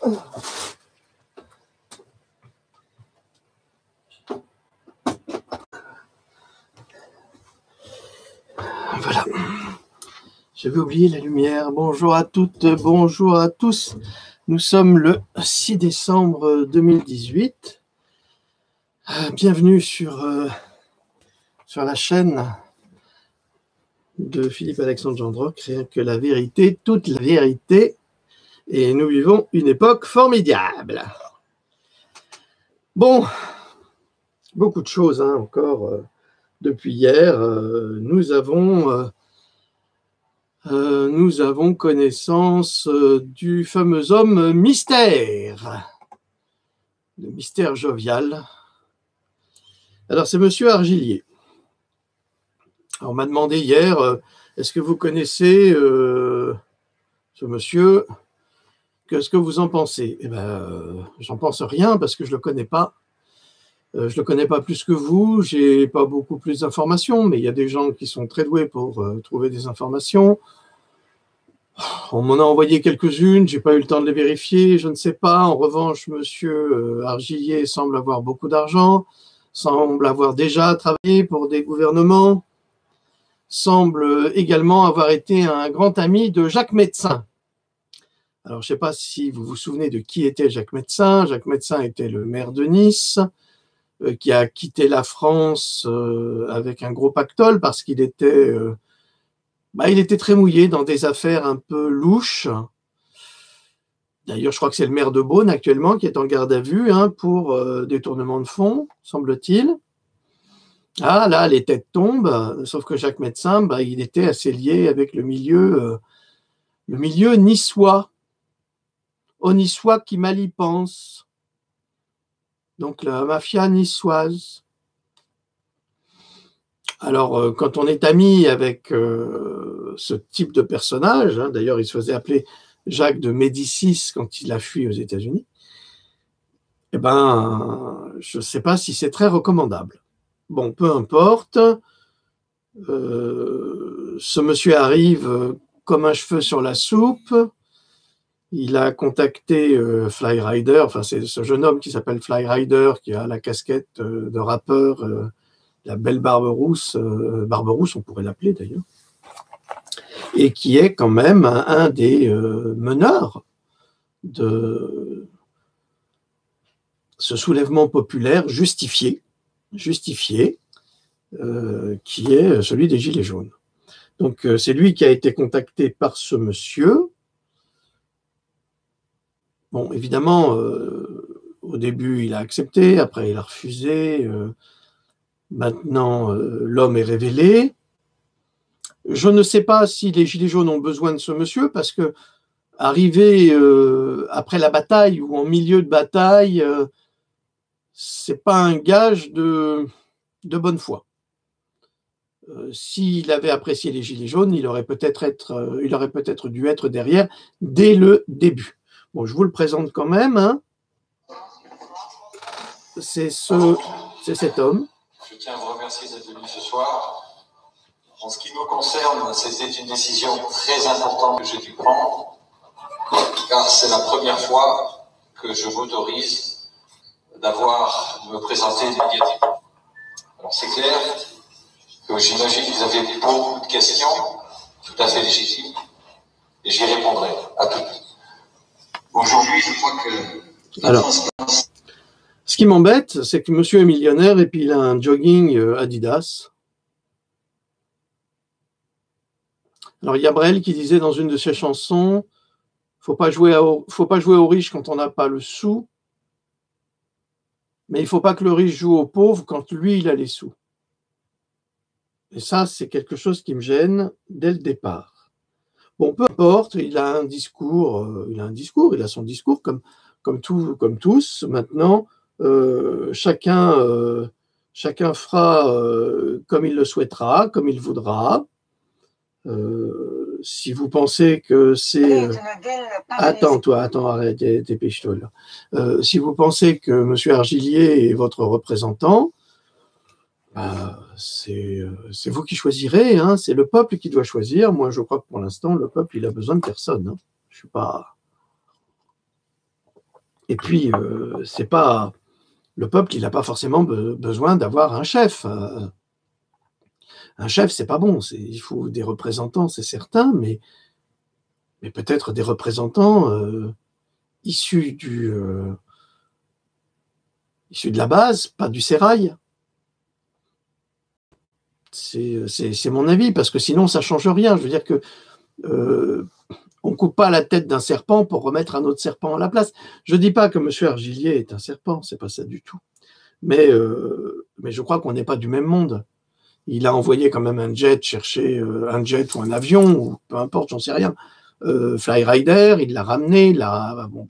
Voilà. J'avais oublié la lumière. Bonjour à toutes, bonjour à tous. Nous sommes le 6 décembre 2018. Bienvenue sur la chaîne de Philippe-Alexandre Gendroc, Rien que la vérité, toute la vérité. Et nous vivons une époque formidable. Bon, beaucoup de choses encore depuis hier. Nous avons connaissance du fameux homme mystère, le mystère jovial. Alors, c'est Monsieur Argillier. Alors, on m'a demandé hier, est-ce que vous connaissez ce monsieur? Qu'est-ce que vous en pensez? Eh ben, j'en pense rien parce que je le connais pas. Je le connais pas plus que vous. J'ai pas beaucoup plus d'informations, mais il y a des gens qui sont très doués pour trouver des informations. On m'en a envoyé quelques-unes, j'ai pas eu le temps de les vérifier, je ne sais pas. En revanche, monsieur Argillier semble avoir beaucoup d'argent, semble avoir déjà travaillé pour des gouvernements, semble également avoir été un grand ami de Jacques Médecin. Alors, je ne sais pas si vous vous souvenez de qui était Jacques Médecin. Jacques Médecin était le maire de Nice, qui a quitté la France avec un gros pactole parce qu'il était... il était très mouillé dans des affaires un peu louches. D'ailleurs, je crois que c'est le maire de Beaune actuellement qui est en garde à vue pour détournement de fonds, semble-t-il. Ah là, les têtes tombent, sauf que Jacques Médecin, il était assez lié avec le milieu niçois. Aux Niçois qui mal y pensent. Donc la mafia niçoise. Alors, quand on est ami avec ce type de personnage, d'ailleurs il se faisait appeler Jacques de Médicis quand il a fui aux États-Unis, je ne sais pas si c'est très recommandable. Bon, peu importe. Ce monsieur arrive comme un cheveu sur la soupe. Il a contacté Flyrider, enfin c'est ce jeune homme qui s'appelle Flyrider, qui a la casquette de rappeur, la belle Barberousse on pourrait l'appeler d'ailleurs, et qui est quand même un des meneurs de ce soulèvement populaire justifié, qui est celui des Gilets jaunes. Donc c'est lui qui a été contacté par ce monsieur. Bon, évidemment, au début, il a accepté, après, il a refusé. Maintenant, l'homme est révélé. Je ne sais pas si les Gilets jaunes ont besoin de ce monsieur, parce que arriver après la bataille ou en milieu de bataille, c'est pas un gage de bonne foi. S'il avait apprécié les Gilets jaunes, il aurait peut-être dû être derrière dès le début. Bon, je vous le présente quand même. C'est cet homme. Je tiens à vous remercier d'être venu ce soir. En ce qui me concerne, c'était une décision très importante que j'ai dû prendre, car c'est la première fois que je m'autorise de me présenter médiatiquement. Alors c'est clair que j'imagine que vous avez beaucoup de questions, tout à fait légitimes, et j'y répondrai à toutes. Aujourd'hui, je crois que... Alors, ce qui m'embête, c'est que monsieur est millionnaire et puis il a un jogging Adidas. Alors, il y a Brel qui disait dans une de ses chansons, faut pas jouer aux riches quand on n'a pas le sou, mais il faut pas que le riche joue au pauvre quand lui, il a les sous. Et ça, c'est quelque chose qui me gêne dès le départ. Bon, peu importe, il a son discours comme tous. Maintenant, chacun fera comme il le souhaitera, comme il voudra. Si vous pensez que c'est... Attends, arrête, dépêche-toi là. Si vous pensez que M. Argillier est votre représentant, c'est vous qui choisirez, c'est le peuple qui doit choisir. Moi, je crois que pour l'instant, le peuple, il a besoin de personne. Je suis pas... Et puis, c'est pas le peuple, il n'a pas forcément besoin d'avoir un chef. Un chef, c'est pas bon. Il faut des représentants, c'est certain, mais peut-être des représentants issus de la base, pas du sérail. C'est mon avis, parce que sinon, ça change rien. Je veux dire que on coupe pas la tête d'un serpent pour remettre un autre serpent à la place. Je dis pas que M. Argilier est un serpent, c'est pas ça du tout. Mais je crois qu'on n'est pas du même monde. Il a envoyé quand même un jet chercher un jet ou un avion, ou peu importe, j'en sais rien. Flyrider, il l'a ramené. Bon,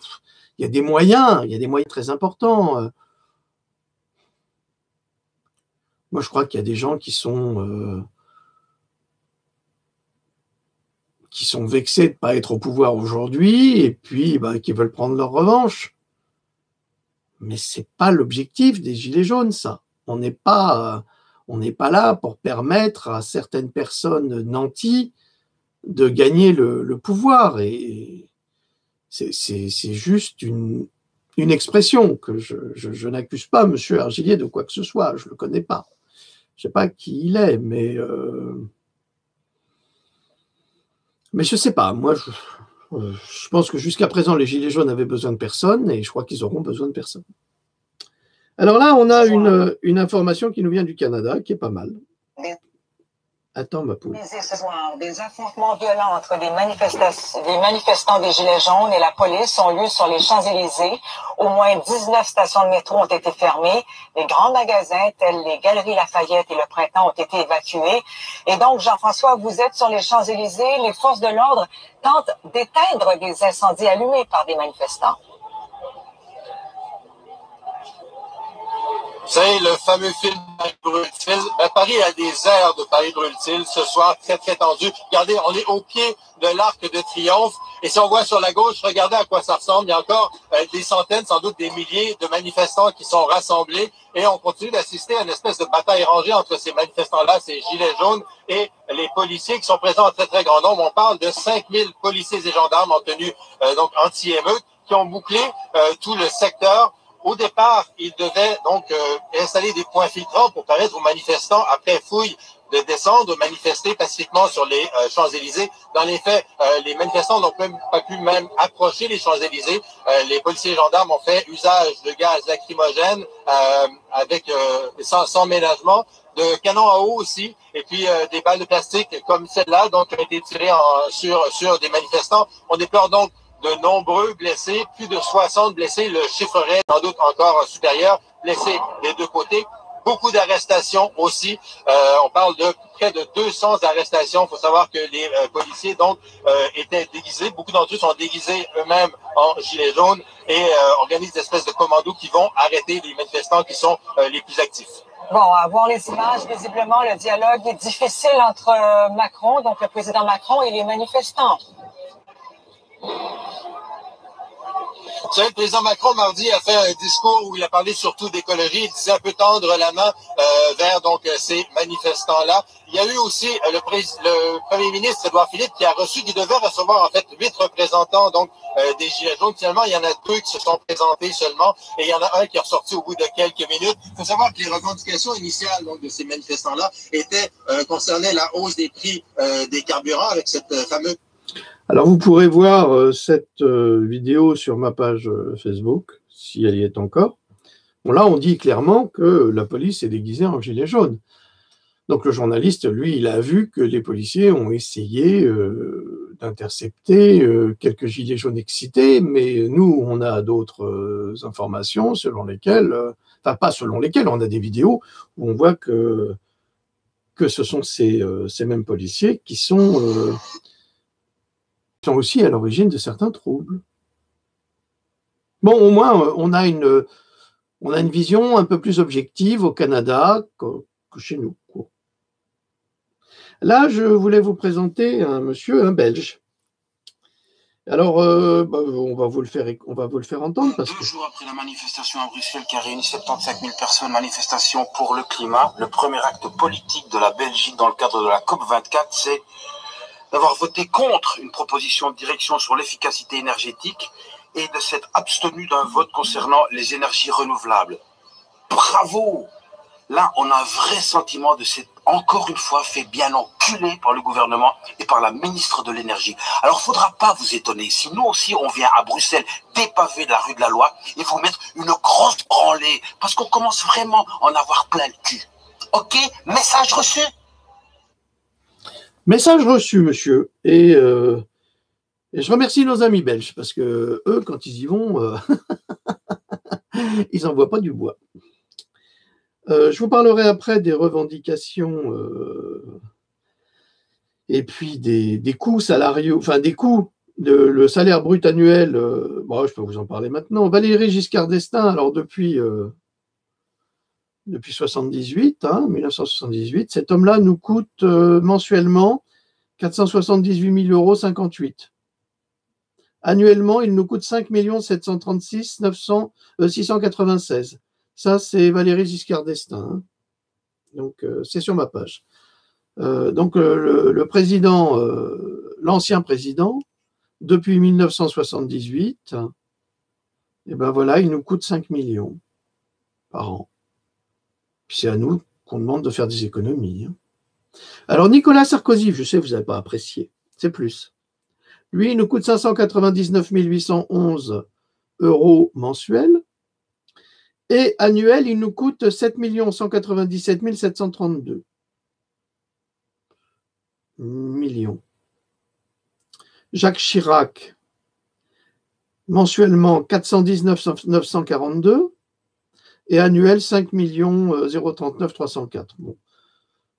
il y a des moyens très importants. Moi, je crois qu'il y a des gens qui sont vexés de ne pas être au pouvoir aujourd'hui et puis qui veulent prendre leur revanche. Mais ce n'est pas l'objectif des Gilets jaunes, ça. On n'est pas là pour permettre à certaines personnes nanties de gagner le pouvoir. Et c'est juste une expression que je n'accuse pas M. Argilier de quoi que ce soit. Je ne le connais pas. Je ne sais pas qui il est, mais je ne sais pas. Moi, je pense que jusqu'à présent, les Gilets jaunes avaient besoin de personne et je crois qu'ils auront besoin de personne. Alors là, on a une information qui nous vient du Canada, qui est pas mal. Attends, ma poule. Ce soir, des affrontements violents entre les manifestants des Gilets jaunes et la police ont lieu sur les Champs-Élysées. Au moins 19 stations de métro ont été fermées. Les grands magasins, tels les Galeries Lafayette et le Printemps, ont été évacués. Et donc, Jean-François, vous êtes sur les Champs-Élysées. Les forces de l'ordre tentent d'éteindre des incendies allumés par des manifestants. Vous savez, le fameux film Paris brûle-t-il? Paris a des airs de Paris brûle-t-il ce soir, très très tendu. Regardez, on est au pied de l'Arc de Triomphe. Et si on voit sur la gauche, regardez à quoi ça ressemble. Il y a encore des centaines, sans doute des milliers de manifestants qui sont rassemblés. Et on continue d'assister à une espèce de bataille rangée entre ces manifestants-là, ces gilets jaunes, et les policiers qui sont présents en très très grand nombre. On parle de 5000 policiers et gendarmes en tenue donc anti-émeute qui ont bouclé tout le secteur. Au départ, ils devaient donc installer des points filtrants pour permettre aux manifestants, après fouille, de descendre, manifester pacifiquement sur les Champs-Élysées. Dans les faits, les manifestants n'ont même pas pu même approcher les Champs-Élysées. Les policiers et gendarmes ont fait usage de gaz lacrymogène avec sans ménagement, de canons à eau aussi, et puis des balles de plastique comme celle-là, donc qui ont été tirées sur des manifestants. On déplore donc de nombreux blessés, plus de 60 blessés, le chiffre est sans doute encore supérieur, blessés des deux côtés. Beaucoup d'arrestations aussi. On parle de près de 200 arrestations. Il faut savoir que les policiers donc étaient déguisés. Beaucoup d'entre eux sont déguisés eux-mêmes en gilets jaunes et organisent des espèces de commandos qui vont arrêter les manifestants qui sont les plus actifs. Bon, à voir les images, visiblement, le dialogue est difficile entre Macron, donc le président Macron, et les manifestants. Vous savez, le président Macron, mardi, a fait un discours où il a parlé surtout d'écologie. Il disait un peu tendre la main vers donc ces manifestants-là. Il y a eu aussi le Premier ministre Édouard Philippe qui devait recevoir en fait 8 représentants donc des Gilets jaunes. Finalement, il y en a 2 qui se sont présentés seulement et il y en a un qui est ressorti au bout de quelques minutes. Il faut savoir que les revendications initiales donc de ces manifestants-là concernaient la hausse des prix des carburants avec cette fameuse. Alors, vous pourrez voir cette vidéo sur ma page Facebook, si elle y est encore. Bon, là, on dit clairement que la police est déguisée en gilet jaune. Donc, le journaliste, lui, il a vu que les policiers ont essayé d'intercepter quelques gilets jaunes excités, mais nous, on a d'autres informations selon lesquelles, enfin, pas selon lesquelles, on a des vidéos où on voit que ce sont ces mêmes policiers qui sont aussi à l'origine de certains troubles. Bon, au moins, on a une vision un peu plus objective au Canada que chez nous. Là, je voulais vous présenter un monsieur, un Belge. Alors, on va vous le faire entendre. Parce que 2 jours après la manifestation à Bruxelles qui a réuni 75 000 personnes, manifestation pour le climat, le premier acte politique de la Belgique dans le cadre de la COP24, c'est d'avoir voté contre une proposition de direction sur l'efficacité énergétique et de s'être abstenu d'un vote concernant les énergies renouvelables. Bravo! Là, on a un vrai sentiment de s'être encore une fois fait bien enculer par le gouvernement et par la ministre de l'énergie. Alors, il ne faudra pas vous étonner. Si nous aussi, on vient à Bruxelles dépaver la rue de la Loi, il faut mettre une grosse branlée parce qu'on commence vraiment à en avoir plein le cul. Ok? Message reçu? Message reçu, monsieur. Et je remercie nos amis belges parce que eux, quand ils y vont, ils n'envoient pas du bois. Je vous parlerai après des revendications et puis des coûts salariaux, enfin des coûts, le salaire brut annuel. Bon, je peux vous en parler maintenant. Valéry Giscard d'Estaing, alors depuis 78, 1978, cet homme-là nous coûte mensuellement 478 000 € 58. Annuellement, il nous coûte 5 736 696. Ça, c'est Valéry Giscard d'Estaing. Donc, c'est sur ma page. Donc, le président, l'ancien président, depuis 1978, et ben voilà, il nous coûte 5 millions par an. Puis c'est à nous qu'on demande de faire des économies. Alors, Nicolas Sarkozy, je sais que vous n'avez pas apprécié, c'est plus. Lui, il nous coûte 599 811 € mensuels. Et annuel, il nous coûte 7 197 732 millions. Jacques Chirac, mensuellement 419 942 et annuel 5 039 304. Bon.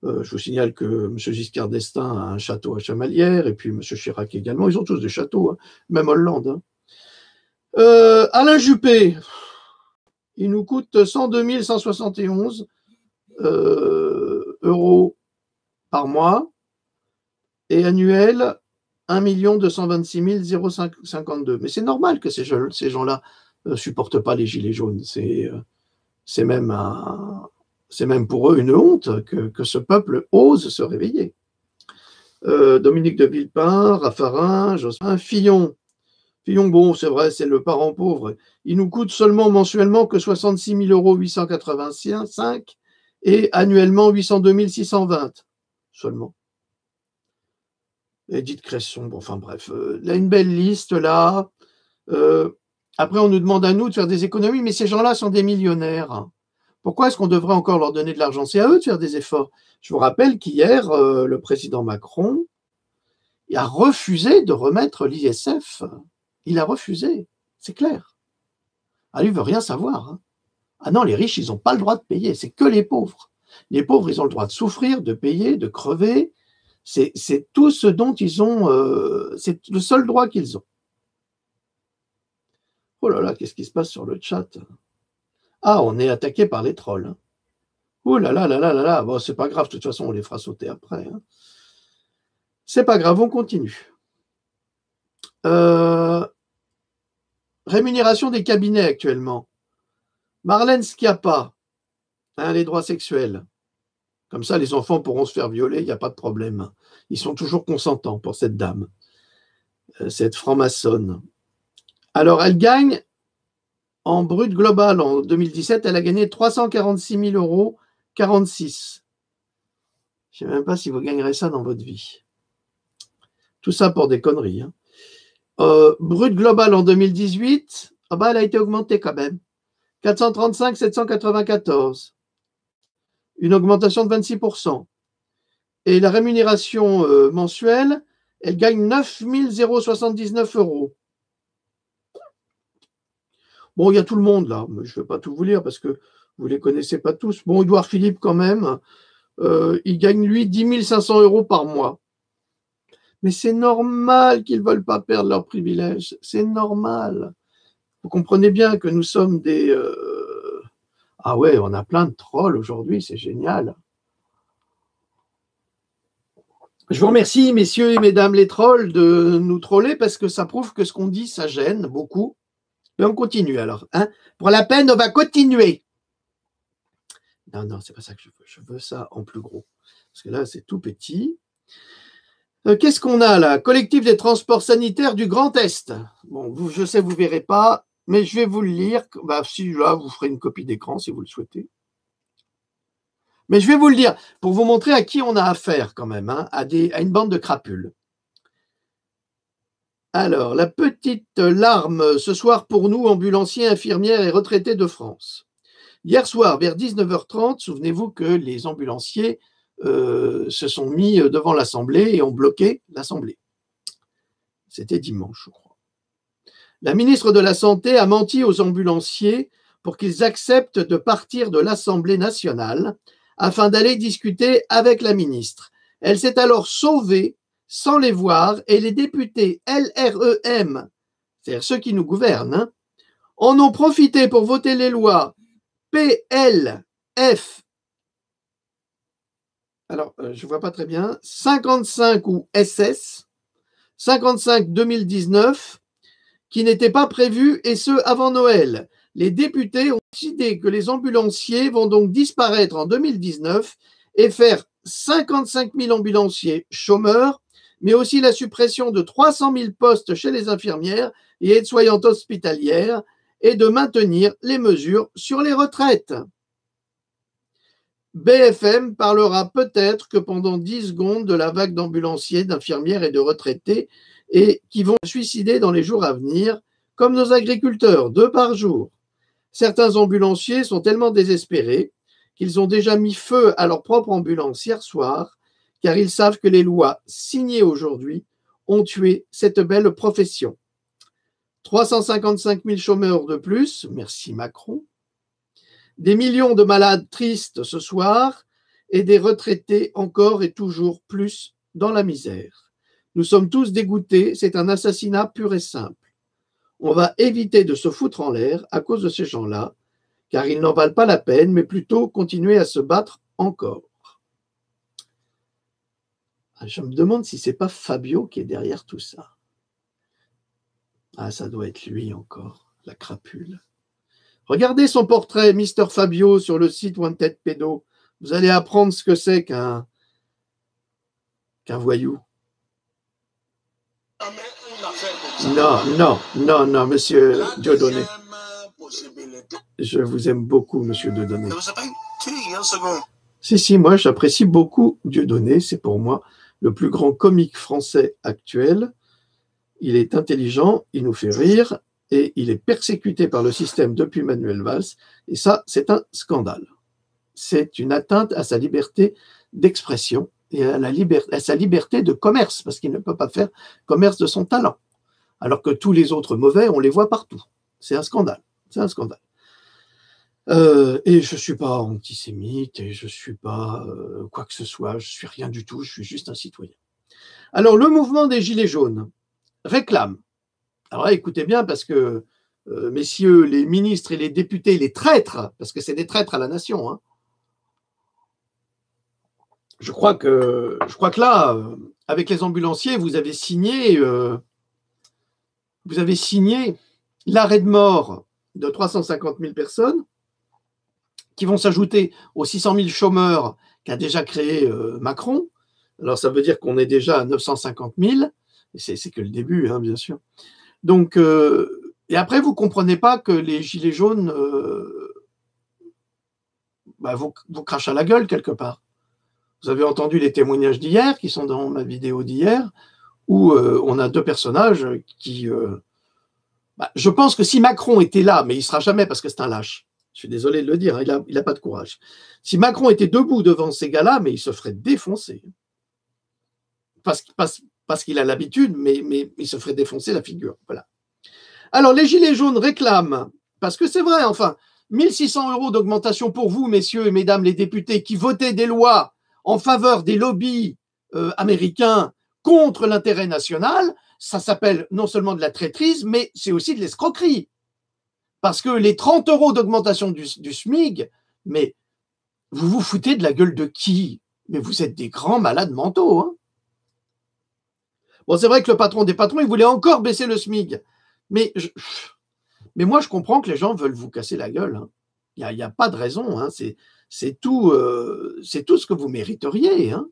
Je vous signale que M. Giscard d'Estaing a un château à Chamalières et puis M. Chirac également. Ils ont tous des châteaux, hein, même Hollande. Alain Juppé, il nous coûte 102 171 € par mois et annuel 1 226 052. Mais c'est normal que ces gens-là ne supportent pas les gilets jaunes. C'est même pour eux une honte que ce peuple ose se réveiller. Dominique de Villepin, Raffarin, Jospin, Fillon. Fillon, bon, c'est vrai, c'est le parent pauvre. Il nous coûte seulement mensuellement que 66 885 et annuellement 802 620 seulement. Edith Cresson, bon, enfin bref, il y a une belle liste là. Après, on nous demande à nous de faire des économies, mais ces gens-là sont des millionnaires. Pourquoi est-ce qu'on devrait encore leur donner de l'argent? C'est à eux de faire des efforts. Je vous rappelle qu'hier, le président Macron a refusé de remettre l'ISF. Il a refusé, c'est clair. Ah, lui, il ne veut rien savoir. Hein. Ah non, les riches, ils n'ont pas le droit de payer, c'est que les pauvres. Les pauvres, ils ont le droit de souffrir, de payer, de crever. C'est tout ce dont ils ont, c'est le seul droit qu'ils ont. Oh là là, qu'est-ce qui se passe sur le chat? Ah, on est attaqué par les trolls. Hein. Oh là là là là là là, bon, c'est pas grave, de toute façon, on les fera sauter après. Hein. C'est pas grave, on continue. Rémunération des cabinets actuellement. Marlène Schiappa, hein, les droits sexuels. Comme ça, les enfants pourront se faire violer, il n'y a pas de problème. Ils sont toujours consentants pour cette dame, cette franc-maçonne. Alors, elle gagne, en brut global, en 2017, elle a gagné 346 000 € 46. Je ne sais même pas si vous gagnerez ça dans votre vie. Tout ça pour des conneries. Hein. Brut global en 2018, ah bah, elle a été augmentée quand même. 435 794. Une augmentation de 26%. Et la rémunération mensuelle, elle gagne 9 079 €. Bon, il y a tout le monde là, mais je ne vais pas tout vous lire parce que vous ne les connaissez pas tous. Bon, Édouard Philippe quand même, il gagne lui 10 500 € par mois. Mais c'est normal qu'ils ne veulent pas perdre leurs privilèges. C'est normal. Vous comprenez bien que nous sommes des... Ah ouais, on a plein de trolls aujourd'hui, c'est génial. Je vous remercie, messieurs et mesdames les trolls, de nous troller parce que ça prouve que ce qu'on dit, ça gêne beaucoup. Mais on continue alors. Hein. Pour la peine, on va continuer. Non, non, c'est pas ça que je veux. Je veux ça en plus gros. Parce que là, c'est tout petit. Qu'est-ce qu'on a là? Collectif des transports sanitaires du Grand Est. Bon, je sais, vous ne verrez pas, mais je vais vous le lire. Bah, si là, vous ferez une copie d'écran si vous le souhaitez. Mais je vais vous le dire pour vous montrer à qui on a affaire quand même, hein, à une bande de crapules. Alors, la petite larme ce soir pour nous, ambulanciers, infirmières et retraités de France. Hier soir, vers 19h30, souvenez-vous que les ambulanciers se sont mis devant l'Assemblée et ont bloqué l'Assemblée. C'était dimanche, je crois. La ministre de la Santé a menti aux ambulanciers pour qu'ils acceptent de partir de l'Assemblée nationale afin d'aller discuter avec la ministre. Elle s'est alors sauvée sans les voir et les députés LREM, c'est-à-dire ceux qui nous gouvernent, hein, en ont profité pour voter les lois PLF, alors je ne vois pas très bien, 55 ou SS, 55-2019, qui n'étaient pas prévus et ce avant Noël. Les députés ont décidé que les ambulanciers vont donc disparaître en 2019 et faire 55 000 ambulanciers chômeurs, mais aussi la suppression de 300 000 postes chez les infirmières et aides-soignantes hospitalières et de maintenir les mesures sur les retraites. BFM parlera peut-être que pendant 10 secondes de la vague d'ambulanciers, d'infirmières et de retraités et qui vont se suicider dans les jours à venir, comme nos agriculteurs, 2 par jour. Certains ambulanciers sont tellement désespérés qu'ils ont déjà mis feu à leur propre ambulance hier soir, car ils savent que les lois signées aujourd'hui ont tué cette belle profession. 355 000 chômeurs de plus, merci Macron. Des millions de malades tristes ce soir et des retraités encore et toujours plus dans la misère. Nous sommes tous dégoûtés, c'est un assassinat pur et simple. On va éviter de se foutre en l'air à cause de ces gens-là, car ils n'en valent pas la peine, mais plutôt continuer à se battre encore. Je me demande si c'est pas Fabio qui est derrière tout ça. Ah, ça doit être lui encore, la crapule. Regardez son portrait, Mister Fabio, sur le site Wanted Pédo. Vous allez apprendre ce que c'est qu'un voyou. Non, monsieur Dieudonné. Je vous aime beaucoup, monsieur Dieudonné. Si, moi, j'apprécie beaucoup Dieudonné. C'est pour moi le plus grand comique français actuel. Il est intelligent, il nous fait rire et il est persécuté par le système depuis Manuel Valls. Et ça, c'est un scandale. C'est une atteinte à sa liberté d'expression et à sa liberté de commerce, parce qu'il ne peut pas faire commerce de son talent. Alors que tous les autres mauvais, on les voit partout. C'est un scandale. C'est un scandale. Et je ne suis pas antisémite et je ne suis pas quoi que ce soit. Je ne suis rien du tout. Je suis juste un citoyen. Alors, le mouvement des Gilets jaunes réclame. Alors là, écoutez bien, parce que, messieurs les ministres et les députés, les traîtres, parce que c'est des traîtres à la nation, hein, je crois que là, avec les ambulanciers, vous avez signé l'arrêt de mort de 350 000 personnes qui vont s'ajouter aux 600 000 chômeurs qu'a déjà créé Macron. Alors, ça veut dire qu'on est déjà à 950 000. C'est que le début, hein, bien sûr. Donc, et après, vous ne comprenez pas que les gilets jaunes vous crachent à la gueule quelque part. Vous avez entendu les témoignages d'hier, qui sont dans ma vidéo d'hier, où on a 2 personnages qui... je pense que si Macron était là, mais il ne sera jamais parce que c'est un lâche, je suis désolé de le dire, hein, il n'a pas de courage. Si Macron était debout devant ces gars-là, mais il se ferait défoncer. Parce qu'il a l'habitude, mais il se ferait défoncer la figure. Voilà. Alors, les Gilets jaunes réclament, parce que c'est vrai, enfin, 1 600 € d'augmentation pour vous, messieurs et mesdames les députés, qui votaient des lois en faveur des lobbies américains contre l'intérêt national, ça s'appelle non seulement de la traîtrise, mais c'est aussi de l'escroquerie. Parce que les 30 € d'augmentation du SMIC, mais vous vous foutez de la gueule de qui? Mais vous êtes des grands malades mentaux, hein. Bon, c'est vrai que le patron des patrons, il voulait encore baisser le SMIC. Mais moi, je comprends que les gens veulent vous casser la gueule. Hein. Il n'y a pas de raison. Hein. C'est tout ce que vous mériteriez. Hein.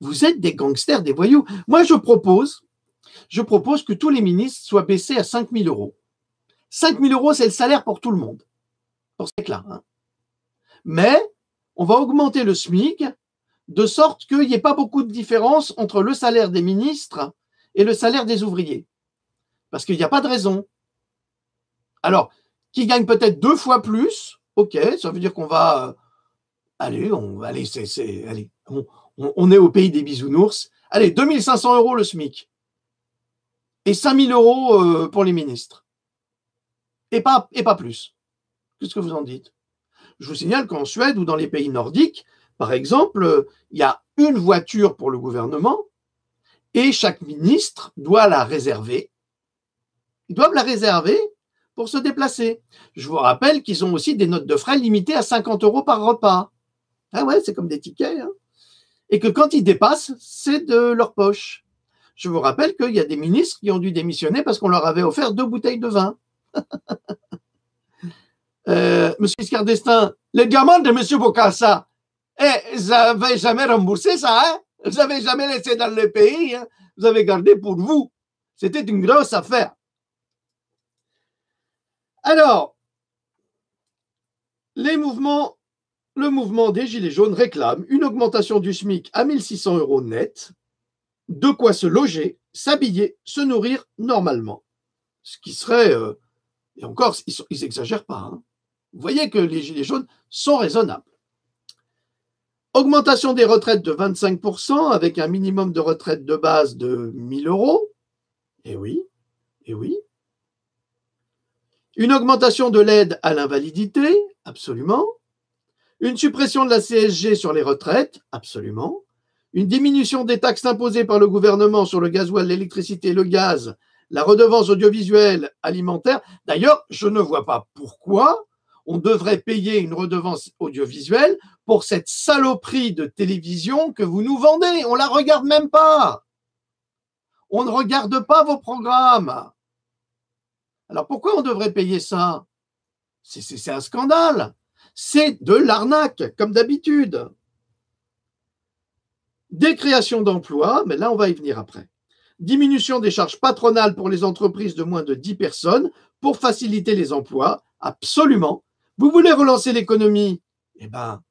Vous êtes des gangsters, des voyous. Moi, je propose que tous les ministres soient baissés à 5 000 euros. 5 000 euros, c'est le salaire pour tout le monde. Pour ce là, hein. Mais on va augmenter le SMIC de sorte qu'il n'y ait pas beaucoup de différence entre le salaire des ministres et le salaire des ouvriers. Parce qu'il n'y a pas de raison. Alors, qui gagne peut-être 2 fois plus, ok, ça veut dire qu'on va... allez, on est au pays des bisounours. Allez, 2 500 euros le SMIC. Et 5 000 euros pour les ministres. Et pas plus. Qu'est-ce que vous en dites? Je vous signale qu'en Suède ou dans les pays nordiques, par exemple, il y a une voiture pour le gouvernement et chaque ministre doit la réserver. Ils doivent la réserver pour se déplacer. Je vous rappelle qu'ils ont aussi des notes de frais limitées à 50 euros par repas. Ah ouais, c'est comme des tickets. Hein. Et que quand ils dépassent, c'est de leur poche. Je vous rappelle qu'il y a des ministres qui ont dû démissionner parce qu'on leur avait offert 2 bouteilles de vin. Monsieur Giscard d'Estaing, les gamins de Monsieur Bokassa, vous n'avez jamais remboursé ça, hein? Vous n'avez jamais laissé dans le pays, hein? Vous avez gardé pour vous. C'était une grosse affaire. Alors, le mouvement des Gilets jaunes réclame une augmentation du SMIC à 1 600 euros net, de quoi se loger, s'habiller, se nourrir normalement. Ce qui serait, et encore, ils n'exagèrent pas, hein. Vous voyez que les Gilets jaunes sont raisonnables. Augmentation des retraites de 25% avec un minimum de retraite de base de 1 000 euros. Eh oui, eh oui. Une augmentation de l'aide à l'invalidité, absolument. Une suppression de la CSG sur les retraites, absolument. Une diminution des taxes imposées par le gouvernement sur le gasoil, l'électricité, le gaz, la redevance audiovisuelle, alimentaire. D'ailleurs, je ne vois pas pourquoi on devrait payer une redevance audiovisuelle pour cette saloperie de télévision que vous nous vendez. On ne la regarde même pas. On ne regarde pas vos programmes. Alors pourquoi on devrait payer ça? C'est un scandale. C'est de l'arnaque, comme d'habitude. Des créations d'emplois, mais là on va y venir après. Diminution des charges patronales pour les entreprises de moins de 10 personnes pour faciliter les emplois, absolument. Vous voulez relancer l'économie? Eh bien,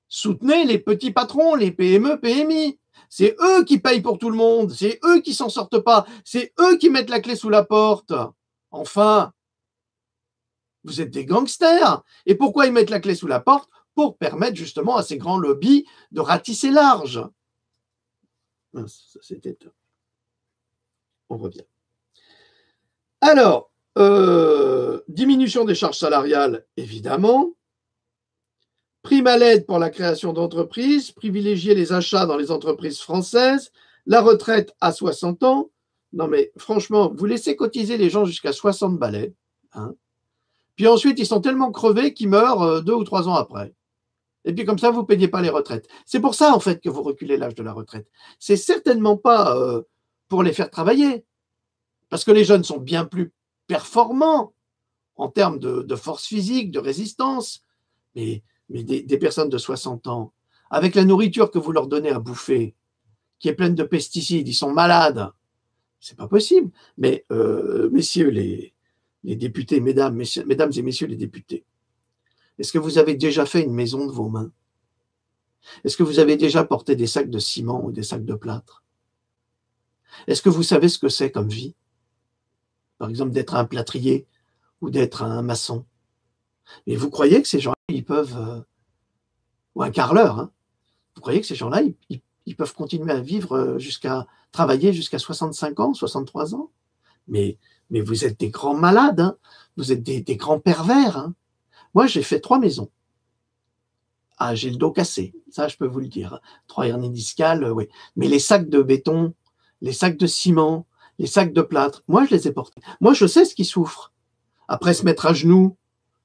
soutenez les petits patrons, les PME, PMI. C'est eux qui payent pour tout le monde. C'est eux qui s'en sortent pas. C'est eux qui mettent la clé sous la porte. Enfin, vous êtes des gangsters. Et pourquoi ils mettent la clé sous la porte? Pour permettre justement à ces grands lobbies de ratisser large. Ça, c'était... On revient. Alors, diminution des charges salariales, évidemment. Prime à l'aide pour la création d'entreprises, privilégier les achats dans les entreprises françaises, la retraite à 60 ans. Non mais franchement, vous laissez cotiser les gens jusqu'à 60 balais. Hein. Puis ensuite, ils sont tellement crevés qu'ils meurent 2 ou 3 ans après. Et puis comme ça, vous ne payez pas les retraites. C'est pour ça en fait que vous reculez l'âge de la retraite. C'est certainement pas pour les faire travailler. Parce que les jeunes sont bien plus performants en termes de force physique, de résistance. Mais des personnes de 60 ans, avec la nourriture que vous leur donnez à bouffer, qui est pleine de pesticides, ils sont malades. C'est pas possible. Mais messieurs les députés, mesdames et messieurs les députés, est-ce que vous avez déjà fait une maison de vos mains? Est-ce que vous avez déjà porté des sacs de ciment ou des sacs de plâtre? Est-ce que vous savez ce que c'est comme vie? Par exemple, d'être un plâtrier ou d'être un maçon. Et vous croyez que ces gens-là, ils peuvent... ou un carreleur, hein, vous croyez que ces gens-là, ils peuvent continuer à vivre travailler jusqu'à 65 ans, 63 ans? Mais vous êtes des grands malades, hein, vous êtes des grands pervers. Hein. Moi, j'ai fait 3 maisons. Ah, j'ai le dos cassé, ça je peux vous le dire. 3 hernies discales, oui. Mais les sacs de béton, les sacs de ciment, les sacs de plâtre, moi je les ai portés. Moi je sais ce qui souffre. Après se mettre à genoux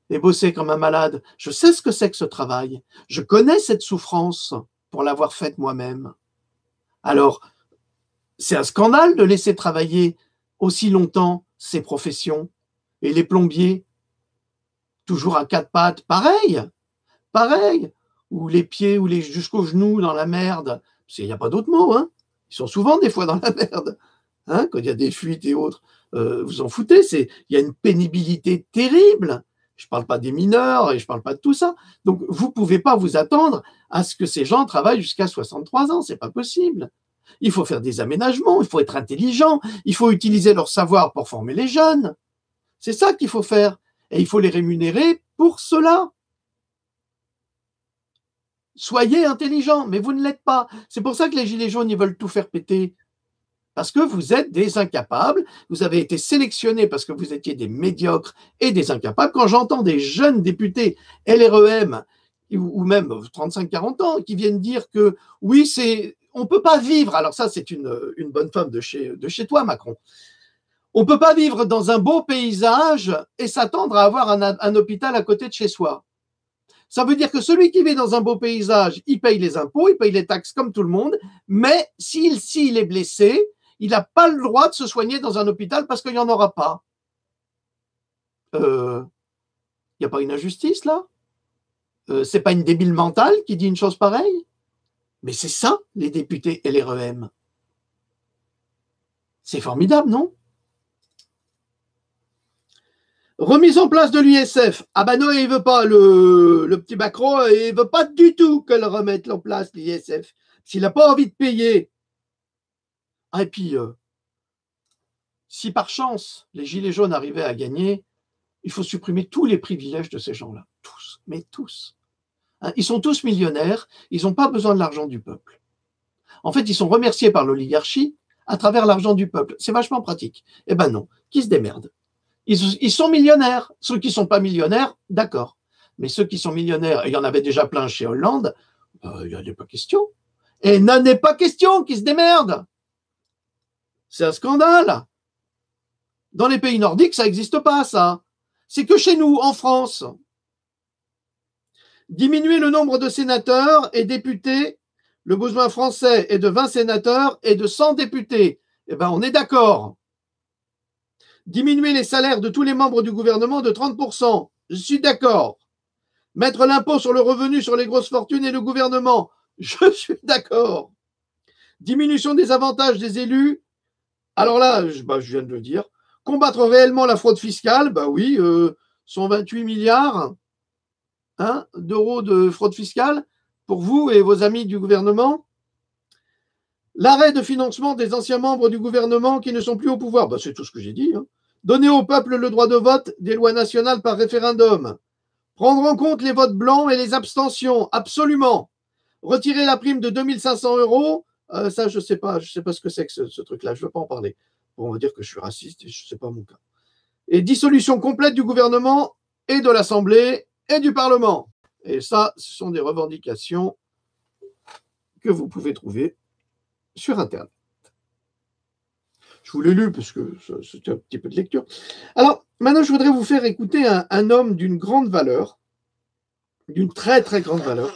et bosser comme un malade, je sais ce que c'est que ce travail. Je connais cette souffrance pour l'avoir faite moi-même. Alors, c'est un scandale de laisser travailler aussi longtemps ces professions. Et les plombiers, toujours à 4 pattes, pareil, ou les pieds ou jusqu'aux genoux dans la merde, Parce qu'il n'y a pas d'autre mot, hein. Ils sont souvent des fois dans la merde, hein, quand il y a des fuites et autres. Vous en foutez, il y a une pénibilité terrible. Je ne parle pas des mineurs et je ne parle pas de tout ça. Donc, vous ne pouvez pas vous attendre à ce que ces gens travaillent jusqu'à 63 ans. Ce n'est pas possible. Il faut faire des aménagements, il faut être intelligent, il faut utiliser leur savoir pour former les jeunes. C'est ça qu'il faut faire. Et il faut les rémunérer pour cela. Soyez intelligents, mais vous ne l'êtes pas. C'est pour ça que les gilets jaunes, ils veulent tout faire péter. Parce que vous êtes des incapables, vous avez été sélectionnés parce que vous étiez des médiocres et des incapables. Quand j'entends des jeunes députés LREM ou même 35-40 ans qui viennent dire que oui, on ne peut pas vivre, alors ça c'est une bonne femme de chez toi Macron, on ne peut pas vivre dans un beau paysage et s'attendre à avoir un hôpital à côté de chez soi. Ça veut dire que celui qui vit dans un beau paysage, il paye les impôts, il paye les taxes comme tout le monde, mais s'il est blessé, il n'a pas le droit de se soigner dans un hôpital parce qu'il n'y en aura pas. Il n'y a pas une injustice là? C'est pas une débile mentale qui dit une chose pareille? Mais c'est ça, les députés LREM. C'est formidable, non? Remise en place de l'ISF. Ah ben non, il veut pas, le petit Macron, il veut pas du tout que le remette en place, l'ISF. S'il n'a pas envie de payer. Ah, et puis, si par chance, les gilets jaunes arrivaient à gagner, il faut supprimer tous les privilèges de ces gens-là. Tous, mais tous. Hein, ils sont tous millionnaires, ils n'ont pas besoin de l'argent du peuple. En fait, ils sont remerciés par l'oligarchie à travers l'argent du peuple. C'est vachement pratique. Eh ben non, qui se démerdent. Ils sont millionnaires. Ceux qui ne sont pas millionnaires, d'accord. Mais ceux qui sont millionnaires, et il y en avait déjà plein chez Hollande, il n'y en a pas question. Et n'en est pas question qu'ils se démerdent. C'est un scandale. Dans les pays nordiques, ça n'existe pas, ça. C'est que chez nous, en France. Diminuer le nombre de sénateurs et députés, le besoin français est de 20 sénateurs et de 100 députés. Eh bien, on est d'accord. Diminuer les salaires de tous les membres du gouvernement de 30%. Je suis d'accord. Mettre l'impôt sur le revenu sur les grosses fortunes et le gouvernement. Je suis d'accord. Diminution des avantages des élus. Alors là, je viens de le dire. Combattre réellement la fraude fiscale. Ben oui, 128 milliards d'euros de fraude fiscale pour vous et vos amis du gouvernement. L'arrêt de financement des anciens membres du gouvernement qui ne sont plus au pouvoir. Ben, c'est tout ce que j'ai dit. Donner au peuple le droit de vote des lois nationales par référendum. Prendre en compte les votes blancs et les abstentions. Absolument. Retirer la prime de 2500 €. Ça, je sais pas ce que c'est que ce truc-là. Je ne veux pas en parler. Bon, on va dire que je suis raciste et ce n'est pas mon cas. Et dissolution complète du gouvernement et de l'Assemblée et du Parlement. Et ça, ce sont des revendications que vous pouvez trouver sur Internet. Je vous l'ai lu parce que c'était un petit peu de lecture. Alors, maintenant, je voudrais vous faire écouter un homme d'une grande valeur, d'une très, très grande valeur.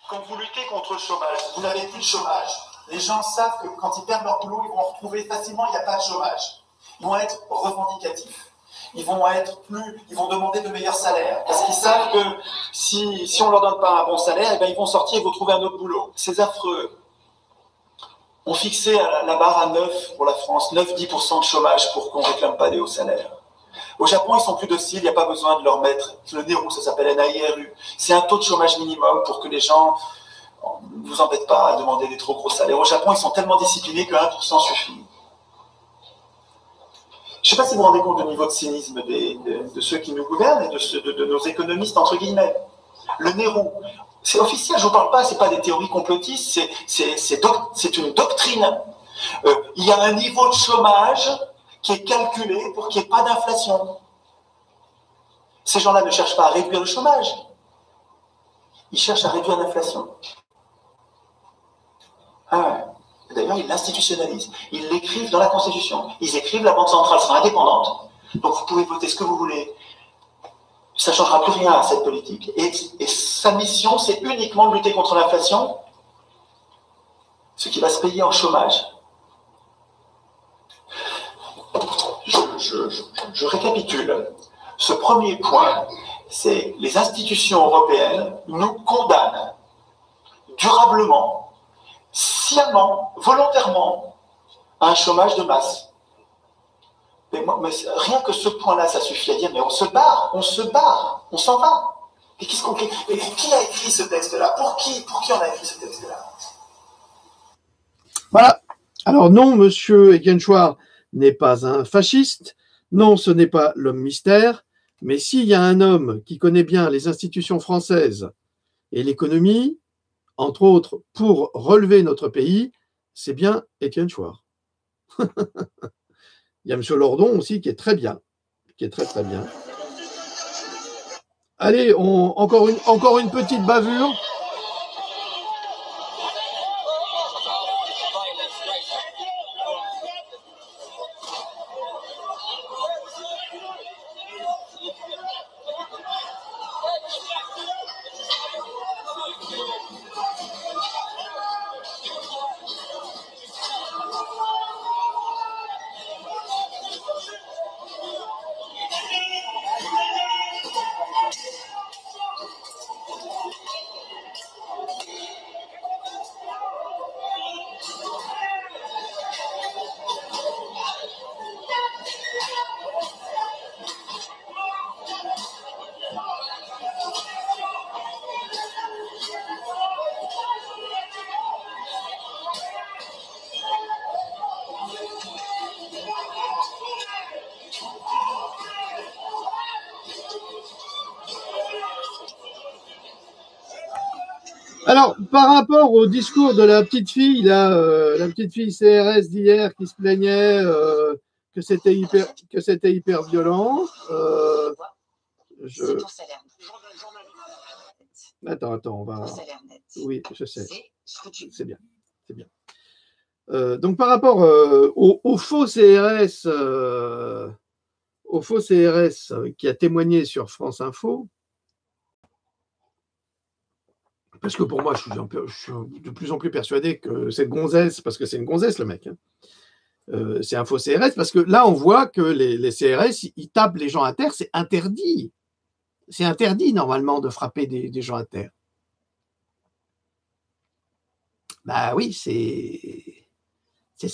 Quand vous luttez contre le chômage, vous n'avez plus de chômage. Les gens savent que quand ils perdent leur boulot, ils vont retrouver facilement, il n'y a pas de chômage. Ils vont être revendicatifs. Ils vont demander de meilleurs salaires. Parce qu'ils savent que si on ne leur donne pas un bon salaire, eh bien, ils vont sortir et vont trouver un autre boulot. C'est affreux. On fixait la barre à 9 pour la France, 9-10% de chômage pour qu'on ne réclame pas des hauts salaires. Au Japon, ils sont plus dociles, il n'y a pas besoin de leur mettre le NERU, ça s'appelle NAIRU. C'est un taux de chômage minimum pour que les gens ne vous embêtent pas à demander des trop gros salaires. Au Japon, ils sont tellement disciplinés que 1% suffit. Je ne sais pas si vous vous rendez compte du niveau de cynisme de ceux qui nous gouvernent et de nos économistes, entre guillemets. Le NERU, c'est officiel, je ne vous parle pas, ce n'est pas des théories complotistes, c'est une doctrine. Il y a un niveau de chômage qui est calculé pour qu'il n'y ait pas d'inflation. Ces gens-là ne cherchent pas à réduire le chômage, ils cherchent à réduire l'inflation. D'ailleurs, ils l'institutionnalisent. Ils l'écrivent dans la Constitution. Ils écrivent la Banque centrale sera indépendante. Donc vous pouvez voter ce que vous voulez. Ça ne changera plus rien à cette politique. Et sa mission, c'est uniquement de lutter contre l'inflation, ce qui va se payer en chômage. Je récapitule. Ce premier point, c'est les institutions européennes nous condamnent durablement sciemment, volontairement, à un chômage de masse. Mais rien que ce point-là, ça suffit à dire, mais on se barre, on s'en va. Et qui a écrit ce texte-là? Pour qui on a écrit ce texte-là? Voilà. Alors non, monsieur Étienne Chouard n'est pas un fasciste. Non, ce n'est pas l'homme mystère. Mais s'il y a un homme qui connaît bien les institutions françaises et l'économie, entre autres, pour relever notre pays, c'est bien Étienne Chouard. Il y a M. Lordon aussi qui est très bien, qui est très très bien. Allez, encore une petite bavure. Alors, par rapport au discours de la petite fille, la petite fille CRS d'hier qui se plaignait que c'était hyper violent, Attends, on va. Oui, je sais. C'est bien, c'est bien. Donc, par rapport au faux CRS, qui a témoigné sur France Info. Parce que pour moi, je suis de plus en plus persuadé que cette gonzesse, parce que c'est une gonzesse le mec, hein, c'est un faux CRS, parce que là, on voit que les CRS, ils tapent les gens à terre, c'est interdit. C'est interdit, normalement, de frapper des gens à terre. Bah oui, c'est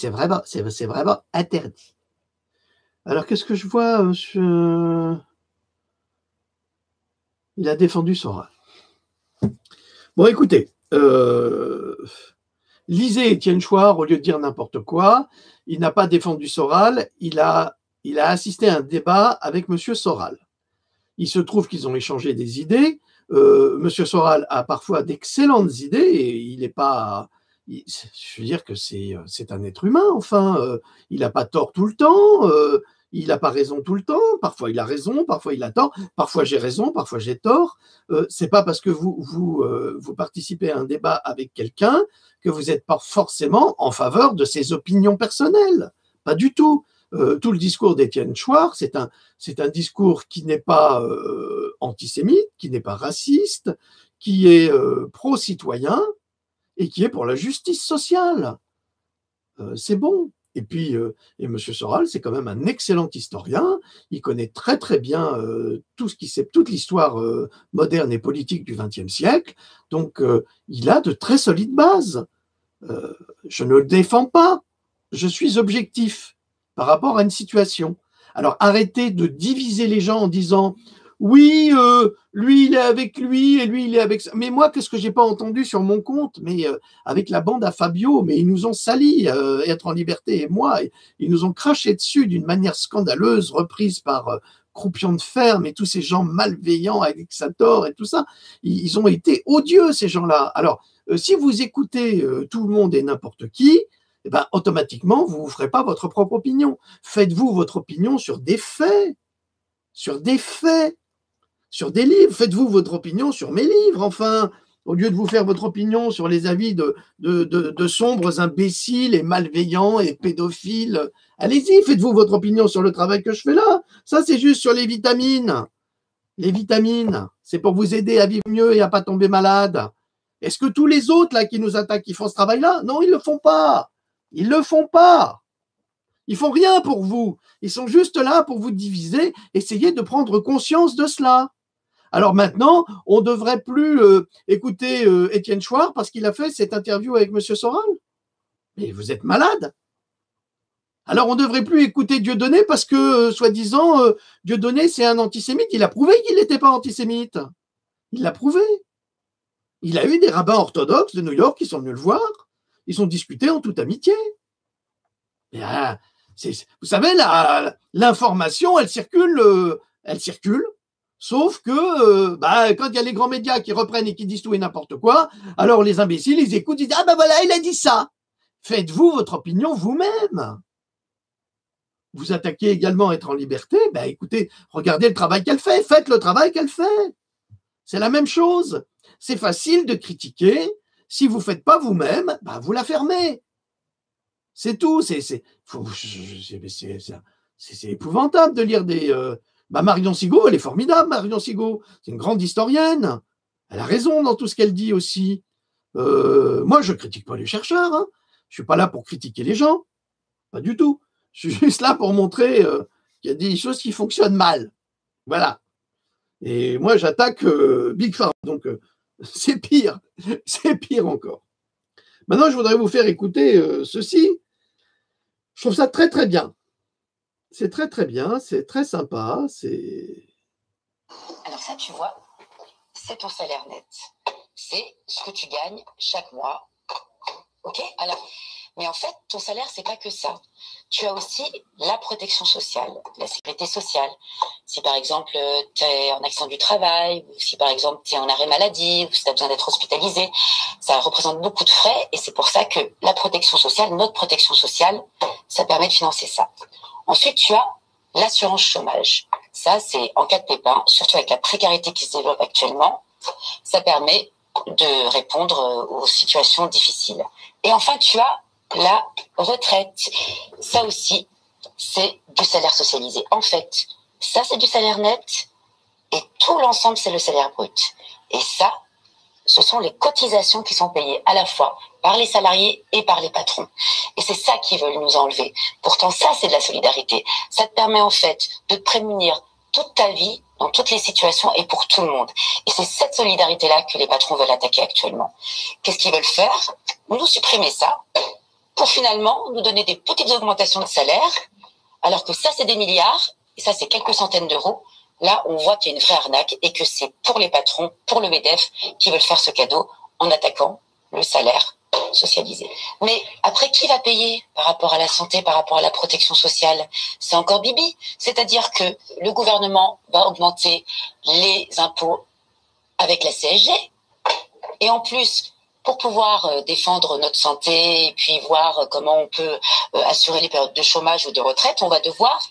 vraiment interdit. Alors, qu'est-ce que je vois Il a défendu Soral. Bon, écoutez, lisez Étienne Chouard au lieu de dire n'importe quoi. Il n'a pas défendu Soral, il a assisté à un débat avec M. Soral. Il se trouve qu'ils ont échangé des idées. M. Soral a parfois d'excellentes idées et il n'est pas... Je veux dire que c'est un être humain, enfin. Il n'a pas tort tout le temps. Il n'a pas raison tout le temps, parfois il a raison, parfois il a tort, parfois j'ai raison, parfois j'ai tort. C'est pas parce que vous participez à un débat avec quelqu'un que vous n'êtes pas forcément en faveur de ses opinions personnelles. Pas du tout. Tout le discours d'Étienne Chouard, c'est un discours qui n'est pas antisémite, qui n'est pas raciste, qui est pro-citoyen et qui est pour la justice sociale. C'est bon. Et puis, M. Soral, c'est quand même un excellent historien. Il connaît très très bien toute l'histoire moderne et politique du XXe siècle. Donc, il a de très solides bases. Je ne le défends pas. Je suis objectif par rapport à une situation. Alors, arrêtez de diviser les gens en disant oui, lui il est avec lui et lui il est avec ça. Mais moi, qu'est-ce que j'ai pas entendu sur mon compte? Mais avec la bande à Fabio, mais ils nous ont sali, Être en liberté et moi, ils nous ont craché dessus d'une manière scandaleuse, reprise par Croupion de Ferme et tous ces gens malveillants, Alexator et tout ça. Ils ont été odieux, ces gens-là. Alors, si vous écoutez tout le monde et n'importe qui, eh ben, automatiquement, vous ne ferez pas votre propre opinion. Faites-vous votre opinion sur des faits, sur des livres. Faites-vous votre opinion sur mes livres, enfin, au lieu de vous faire votre opinion sur les avis de sombres imbéciles et malveillants et pédophiles. Allez-y, faites-vous votre opinion sur le travail que je fais là. Ça, c'est juste sur les vitamines. Les vitamines, c'est pour vous aider à vivre mieux et à pas tomber malade. Est-ce que tous les autres là qui nous attaquent, ils font ce travail-là? Non, ils le font pas. Ils le font pas. Ils font rien pour vous. Ils sont juste là pour vous diviser. Essayez de prendre conscience de cela. Alors maintenant, on ne devrait plus écouter Étienne Chouard parce qu'il a fait cette interview avec M. Soral. Mais vous êtes malade. Alors on ne devrait plus écouter Dieudonné parce que, soi-disant, Dieudonné, c'est un antisémite. Il a prouvé qu'il n'était pas antisémite. Il l'a prouvé. Il a eu des rabbins orthodoxes de New York qui sont venus le voir. Ils ont discuté en toute amitié. Et, vous savez, l'information, elle circule, sauf que quand il y a les grands médias qui reprennent et qui disent tout et n'importe quoi, alors les imbéciles, ils écoutent, ils disent « Ah ben voilà, il a dit ça !» Faites-vous votre opinion vous-même. Vous attaquez également Être en liberté, écoutez, regardez le travail qu'elle fait, faites le travail qu'elle fait. C'est la même chose. C'est facile de critiquer. Si vous ne faites pas vous-même, vous la fermez. C'est tout. C'est épouvantable de lire des... Marion Sigaud, elle est formidable, Marion Sigaud. C'est une grande historienne. Elle a raison dans tout ce qu'elle dit aussi. Moi, je ne critique pas les chercheurs. Hein. Je ne suis pas là pour critiquer les gens. Pas du tout. Je suis juste là pour montrer qu'il y a des choses qui fonctionnent mal. Voilà. Et moi, j'attaque Big Pharma. Donc, c'est pire. C'est pire encore. Maintenant, je voudrais vous faire écouter ceci. Je trouve ça très, très bien. C'est très, très bien. C'est très sympa. Alors ça, tu vois, c'est ton salaire net. C'est ce que tu gagnes chaque mois. OK? Alors, mais en fait, ton salaire, c'est pas que ça. Tu as aussi la protection sociale, la sécurité sociale. Si par exemple, tu es en accident du travail, ou si par exemple, tu es en arrêt maladie, ou si tu as besoin d'être hospitalisé, ça représente beaucoup de frais et c'est pour ça que la protection sociale, notre protection sociale, ça permet de financer ça. Ensuite, tu as l'assurance chômage. Ça, c'est en cas de pépin, surtout avec la précarité qui se développe actuellement, ça permet de répondre aux situations difficiles. Et enfin, tu as la retraite. Ça aussi, c'est du salaire socialisé. En fait, ça, c'est du salaire net et tout l'ensemble, c'est le salaire brut. Et ça, ce sont les cotisations qui sont payées à la fois par les salariés et par les patrons. Et c'est ça qu'ils veulent nous enlever. Pourtant, ça, c'est de la solidarité. Ça te permet en fait de te prémunir toute ta vie, dans toutes les situations et pour tout le monde. Et c'est cette solidarité-là que les patrons veulent attaquer actuellement. Qu'est-ce qu'ils veulent faire? Nous supprimer ça pour finalement nous donner des petites augmentations de salaire, alors que ça, c'est des milliards, et ça, c'est quelques centaines d'euros. Là, on voit qu'il y a une vraie arnaque et que c'est pour les patrons, pour le MEDEF, qui veulent faire ce cadeau en attaquant le salaire socialisé. Mais après, qui va payer par rapport à la santé, par rapport à la protection sociale? C'est encore Bibi. C'est-à-dire que le gouvernement va augmenter les impôts avec la CSG. Et en plus, pour pouvoir défendre notre santé et puis voir comment on peut assurer les périodes de chômage ou de retraite, on va devoir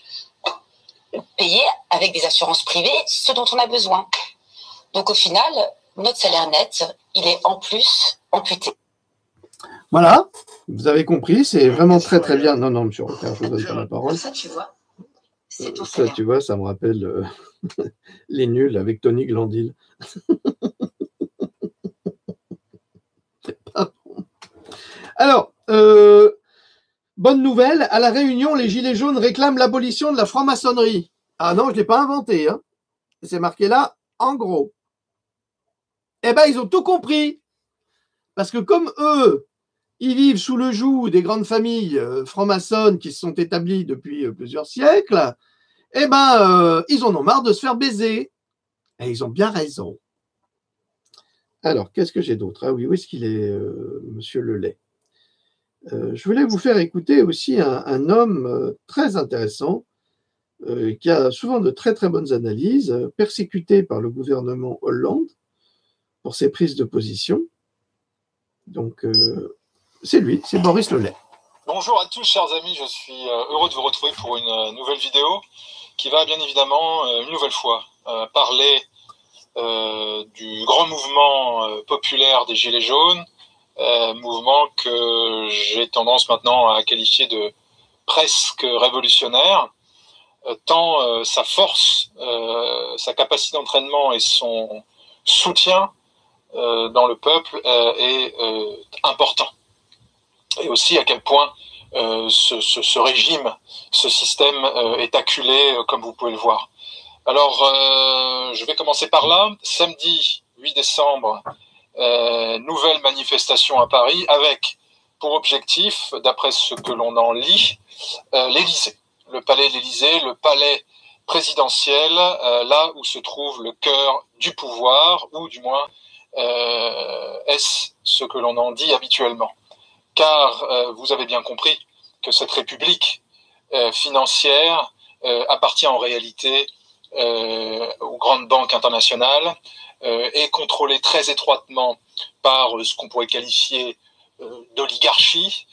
payer avec des assurances privées ce dont on a besoin. Donc au final, notre salaire net, il est en plus amputé. Voilà, vous avez compris, c'est vraiment très très bien. Non, monsieur Rocard, je vous donne pas la parole. Ça, tu vois, c'est tout ça, tu vois, ça me rappelle les nuls avec Tony Glandil. Alors, bonne nouvelle, à La Réunion, les Gilets jaunes réclament l'abolition de la franc-maçonnerie. Ah non, je ne l'ai pas inventé, hein. C'est marqué là, en gros. Eh bien, ils ont tout compris. Parce que comme eux, ils vivent sous le joug des grandes familles franc-maçonnes qui se sont établies depuis plusieurs siècles, eh ben, ils en ont marre de se faire baiser. Et ils ont bien raison. Alors, qu'est-ce que j'ai d'autre? Ah oui, où est-ce qu'il est, monsieur Lelay? Je voulais vous faire écouter aussi un homme très intéressant qui a souvent de très très bonnes analyses, persécuté par le gouvernement Hollande pour ses prises de position. Donc, c'est lui, c'est Boris Lelay. Bonjour à tous, chers amis, je suis heureux de vous retrouver pour une nouvelle vidéo qui va bien évidemment, une nouvelle fois, parler du grand mouvement populaire des Gilets jaunes, mouvement que j'ai tendance maintenant à qualifier de presque révolutionnaire, tant sa force, sa capacité d'entraînement et son soutien dans le peuple est important. Et aussi à quel point ce régime, ce système est acculé, comme vous pouvez le voir. Alors, je vais commencer par là. Samedi 8 décembre, nouvelle manifestation à Paris avec pour objectif, d'après ce que l'on en lit, l'Élysée. Le palais de l'Élysée, le palais présidentiel, là où se trouve le cœur du pouvoir, ou du moins est-ce ce que l'on en dit habituellement. Car vous avez bien compris que cette république financière appartient en réalité aux grandes banques internationales, est contrôlée très étroitement par ce qu'on pourrait qualifier d'oligarchie,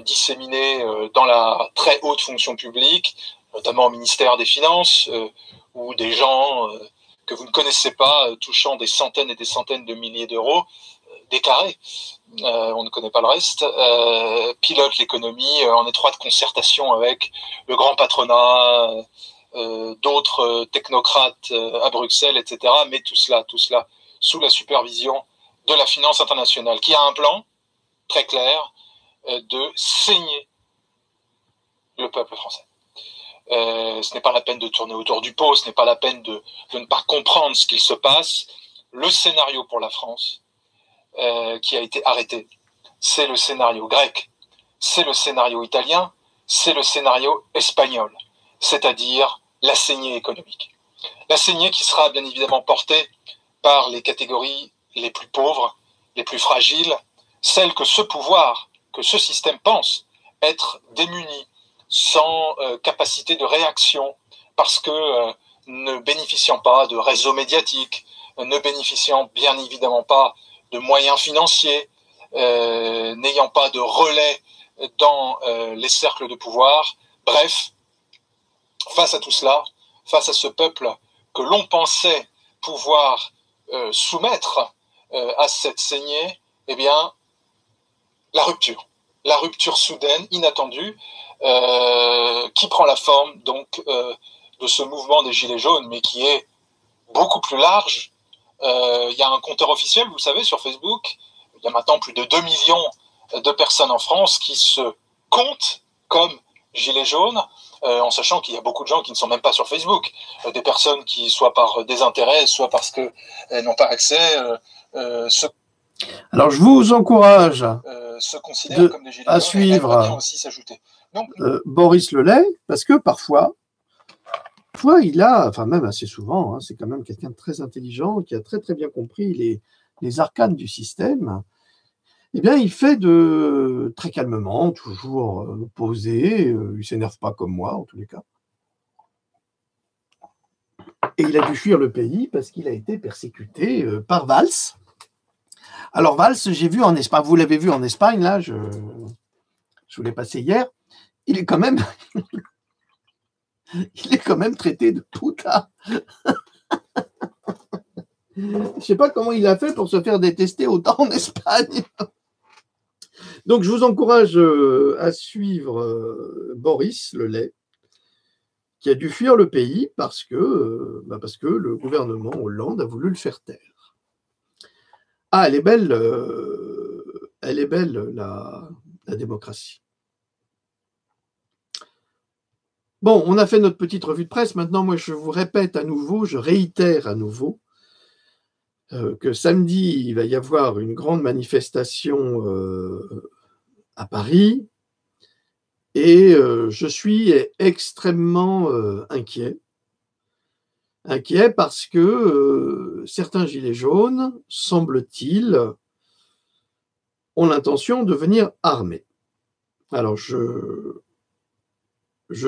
disséminée dans la très haute fonction publique, notamment au ministère des Finances, où des gens que vous ne connaissez pas, touchant des centaines et des centaines de milliers d'euros, déclarés, on ne connaît pas le reste, pilotent l'économie en étroite concertation avec le grand patronat, d'autres technocrates à Bruxelles, etc. Mais tout cela sous la supervision de la finance internationale, qui a un plan très clair de saigner le peuple français. Ce n'est pas la peine de tourner autour du pot, ce n'est pas la peine de ne pas comprendre ce qu'il se passe. Le scénario pour la France qui a été arrêté, c'est le scénario grec, c'est le scénario italien, c'est le scénario espagnol, c'est-à-dire la saignée économique. La saignée qui sera bien évidemment portée par les catégories les plus pauvres, les plus fragiles, celles que ce pouvoir, que ce système pense être démuni, sans capacité de réaction, parce que ne bénéficiant pas de réseaux médiatiques, ne bénéficiant bien évidemment pas de moyens financiers, n'ayant pas de relais dans les cercles de pouvoir. Bref, face à tout cela, face à ce peuple que l'on pensait pouvoir soumettre à cette saignée, eh bien, la rupture soudaine, inattendue, qui prend la forme donc de ce mouvement des Gilets jaunes, mais qui est beaucoup plus large. Il y a un compteur officiel, vous savez, sur Facebook. Il y a maintenant plus de 2 millions de personnes en France qui se comptent comme Gilets jaunes, en sachant qu'il y a beaucoup de gens qui ne sont même pas sur Facebook. Des personnes qui, soit par désintérêt, soit parce qu'elles n'ont pas accès, Alors, je vous encourage se considèrent comme des Gilets jaunes, à suivre aussi s'ajouter. Donc, Boris Lelay, parce que parfois il a, enfin même assez souvent, c'est quand même quelqu'un de très intelligent, qui a très très bien compris les arcanes du système. Eh bien, il fait très calmement, toujours posé, il ne s'énerve pas comme moi, en tous les cas. Et il a dû fuir le pays parce qu'il a été persécuté par Valls. Alors Valls, j'ai vu en Espagne, vous l'avez vu en Espagne, là, je vous l'ai passé hier, il est quand même traité de puta. Je ne sais pas comment il a fait pour se faire détester autant en Espagne. Donc, je vous encourage à suivre Boris Lelay, qui a dû fuir le pays parce que le gouvernement Hollande a voulu le faire taire. Ah, elle est belle la démocratie. Bon, on a fait notre petite revue de presse. Maintenant, moi, je vous répète à nouveau, je réitère à nouveau que samedi, il va y avoir une grande manifestation à Paris et je suis extrêmement inquiet. Inquiet parce que certains gilets jaunes, semble-t-il, ont l'intention de venir armés. Alors, je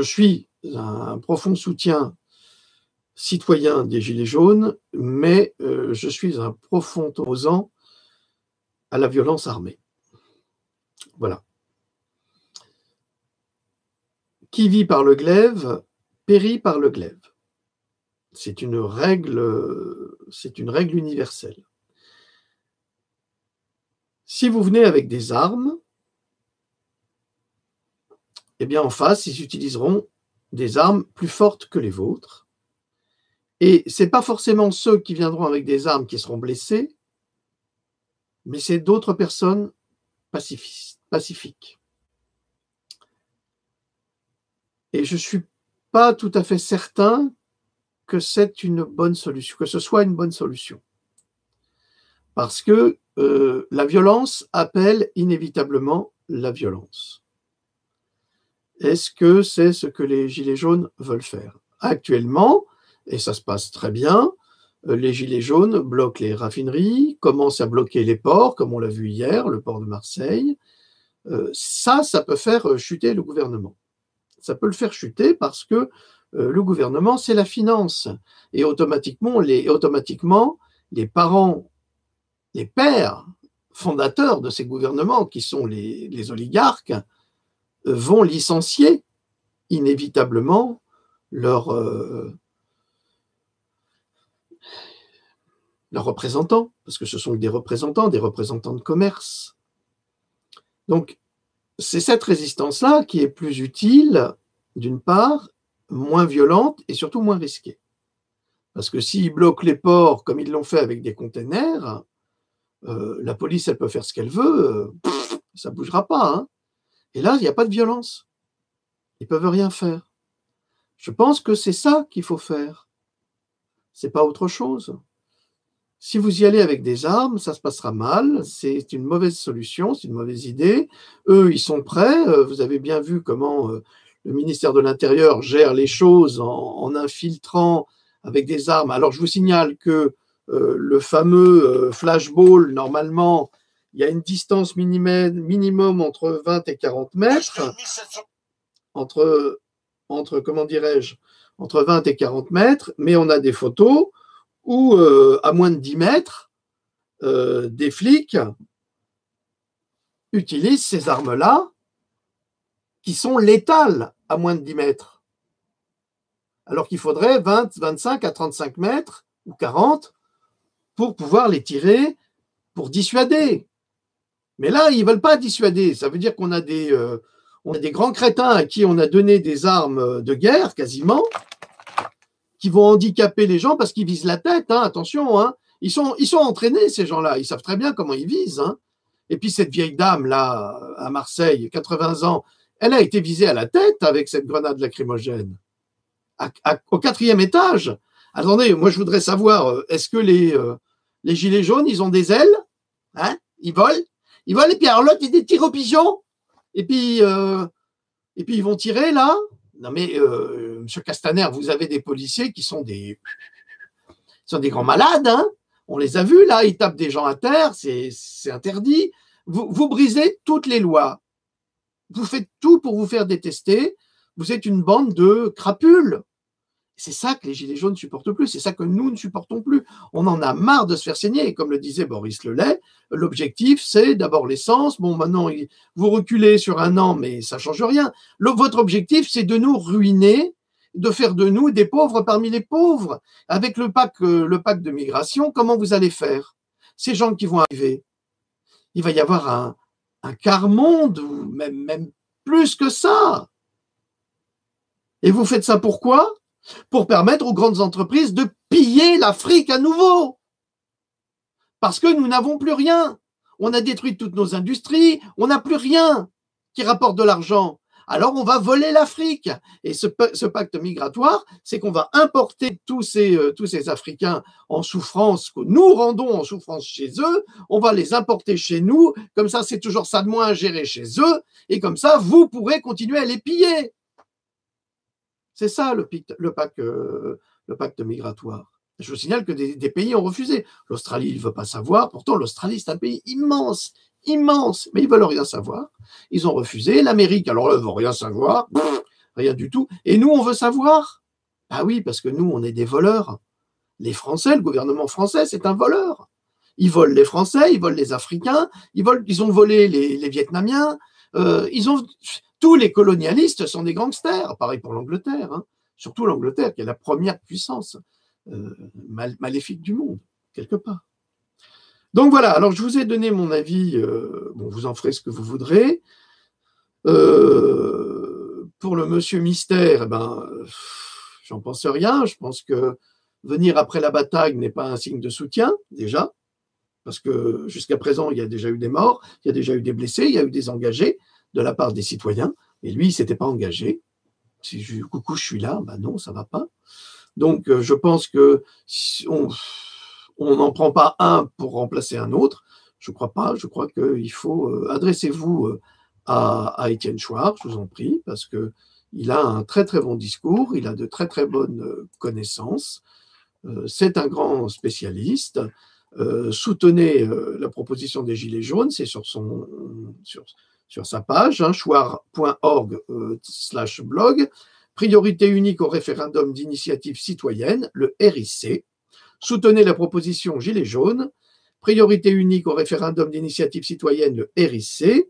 suis un profond soutien citoyen des Gilets jaunes, mais je suis un profond opposant à la violence armée. Voilà. Qui vit par le glaive, périt par le glaive. C'est une règle universelle. Si vous venez avec des armes, eh bien en face, ils utiliseront des armes plus fortes que les vôtres. Et ce n'est pas forcément ceux qui viendront avec des armes qui seront blessés, mais c'est d'autres personnes pacifiques. Et je ne suis pas tout à fait certain que c'est une bonne solution, que ce soit une bonne solution. Parce que la violence appelle inévitablement la violence. Est-ce que c'est ce que les Gilets jaunes veulent faire? Actuellement, et ça se passe très bien, les Gilets jaunes bloquent les raffineries, commencent à bloquer les ports, comme on l'a vu hier, le port de Marseille. Ça peut faire chuter le gouvernement. Ça peut le faire chuter parce que le gouvernement, c'est la finance. Et automatiquement, les parents, les pères fondateurs de ces gouvernements, qui sont les oligarques, vont licencier inévitablement leurs représentants, parce que ce sont des représentants de commerce. Donc, c'est cette résistance-là qui est plus utile, d'une part, moins violente et surtout moins risquée. Parce que s'ils bloquent les ports comme ils l'ont fait avec des containers, la police, elle peut faire ce qu'elle veut, ça ne bougera pas. Hein. Et là, il n'y a pas de violence. Ils ne peuvent rien faire. Je pense que c'est ça qu'il faut faire. Ce n'est pas autre chose. Si vous y allez avec des armes, ça se passera mal. C'est une mauvaise solution, c'est une mauvaise idée. Eux, ils sont prêts. Vous avez bien vu comment le ministère de l'Intérieur gère les choses en infiltrant avec des armes. Alors, je vous signale que le fameux flashball, normalement, il y a une distance minimum entre 20 et 40 mètres. Entre comment dirais-je, entre 20 et 40 mètres, mais on a des photos où, à moins de 10 mètres, des flics utilisent ces armes-là qui sont létales à moins de 10 mètres. Alors qu'il faudrait 20, 25 à 35 mètres ou 40 pour pouvoir les tirer, pour dissuader. Mais là, ils ne veulent pas dissuader. Ça veut dire qu'on a des grands crétins à qui on a donné des armes de guerre, quasiment, qui vont handicaper les gens parce qu'ils visent la tête. Hein, attention, hein. Ils sont entraînés, ces gens-là. Ils savent très bien comment ils visent. Hein. Et puis cette vieille dame-là, à Marseille, 80 ans, elle a été visée à la tête avec cette grenade lacrymogène. Au 4e étage. Attendez, moi je voudrais savoir, est-ce que les gilets jaunes, ils ont des ailes? Hein? Ils volent? Ils volent, et puis alors l'autre, il des tirs aux pigeons. Et puis ils vont tirer là. Non mais, Monsieur Castaner, vous avez des policiers qui sont des grands malades. Hein. On les a vus là, ils tapent des gens à terre, c'est interdit. Vous brisez toutes les lois. Vous faites tout pour vous faire détester. Vous êtes une bande de crapules. C'est ça que les Gilets jaunes ne supportent plus, c'est ça que nous ne supportons plus. On en a marre de se faire saigner. Et comme le disait Boris Lelay, l'objectif, c'est d'abord l'essence. Bon, maintenant, vous reculez sur 1 an, mais ça ne change rien. Votre objectif, c'est de nous ruiner, de faire de nous des pauvres parmi les pauvres. Avec le pacte de migration, comment vous allez faire? Ces gens qui vont arriver, il va y avoir un quart-monde, ou même plus que ça. Et vous faites ça pourquoi? Pour permettre aux grandes entreprises de piller l'Afrique à nouveau. Parce que nous n'avons plus rien. On a détruit toutes nos industries, on n'a plus rien qui rapporte de l'argent. Alors on va voler l'Afrique. Et ce pacte migratoire, c'est qu'on va importer tous ces Africains en souffrance, que nous rendons en souffrance chez eux, on va les importer chez nous, comme ça c'est toujours ça de moins à gérer chez eux, et comme ça vous pourrez continuer à les piller. C'est ça le pacte migratoire. Je vous signale que des pays ont refusé. L'Australie ne veut pas savoir. Pourtant, l'Australie, c'est un pays immense, immense. Mais ils ne veulent rien savoir. Ils ont refusé. L'Amérique, alors là, ils ne veulent rien savoir. Rien du tout. Et nous, on veut savoir. Ah oui, parce que nous, on est des voleurs. Les Français, le gouvernement français, c'est un voleur. Ils volent les Français, ils volent les Africains, ils ont volé les Vietnamiens. Tous les colonialistes sont des gangsters, pareil pour l'Angleterre, hein. Surtout l'Angleterre qui est la première puissance maléfique du monde, quelque part. Donc voilà, alors je vous ai donné mon avis, bon, vous en ferez ce que vous voudrez. Pour le monsieur Mystère, j'en pense rien, je pense que venir après la bataille n'est pas un signe de soutien, déjà, parce que jusqu'à présent, il y a déjà eu des morts, il y a déjà eu des blessés, il y a eu des engagés de la part des citoyens, et lui, il ne s'était pas engagé. Si coucou, je suis là, non, ça ne va pas. Donc, je pense que si on n'en prend pas un pour remplacer un autre. Je ne crois pas. Je crois qu'il faut adressez-vous à Étienne Chouard, je vous en prie, parce qu'il a un très très bon discours, il a de très très bonnes connaissances, c'est un grand spécialiste. Soutenez la proposition des Gilets jaunes, c'est sur sa page, hein, chouard.org/blog. Priorité unique au référendum d'initiative citoyenne, le RIC. Soutenez la proposition Gilets jaunes. Priorité unique au référendum d'initiative citoyenne, le RIC.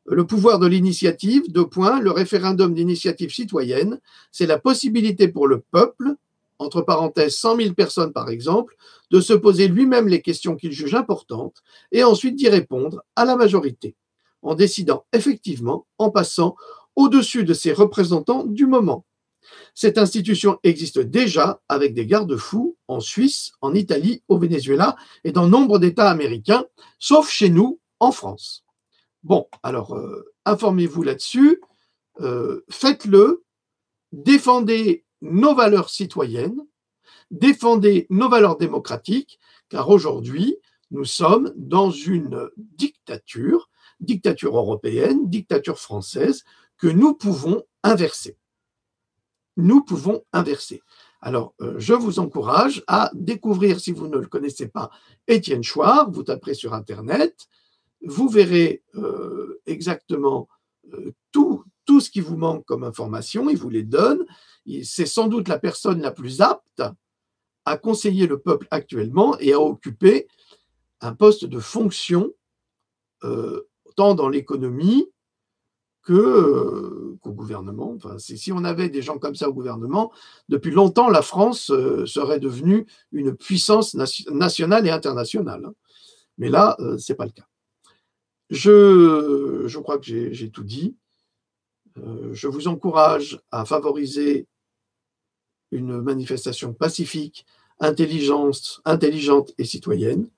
Le pouvoir de l'initiative, le référendum d'initiative citoyenne, c'est la possibilité pour le peuple, entre parenthèses 100 000 personnes par exemple, de se poser lui-même les questions qu'il juge importantes et ensuite d'y répondre à la majorité, en décidant effectivement, en passant au-dessus de ses représentants du moment. Cette institution existe déjà avec des garde-fous en Suisse, en Italie, au Venezuela et dans nombre d'États américains, sauf chez nous, en France. Bon, alors, informez-vous là-dessus, faites-le, défendez nos valeurs citoyennes, défendez nos valeurs démocratiques, car aujourd'hui, nous sommes dans une dictature européenne, dictature française, que nous pouvons inverser. Nous pouvons inverser. Alors, je vous encourage à découvrir, si vous ne le connaissez pas, Étienne Chouard, vous taperez sur Internet, vous verrez exactement tout ce qui vous manque comme information, il vous les donne. C'est sans doute la personne la plus apte à conseiller le peuple actuellement et à occuper un poste de fonction tant dans l'économie qu'au gouvernement. Enfin, si on avait des gens comme ça au gouvernement, depuis longtemps, la France serait devenue une puissance nationale et internationale. Mais là, ce n'est pas le cas. Je crois que j'ai tout dit. Je vous encourage à favoriser une manifestation pacifique, intelligente et citoyenne.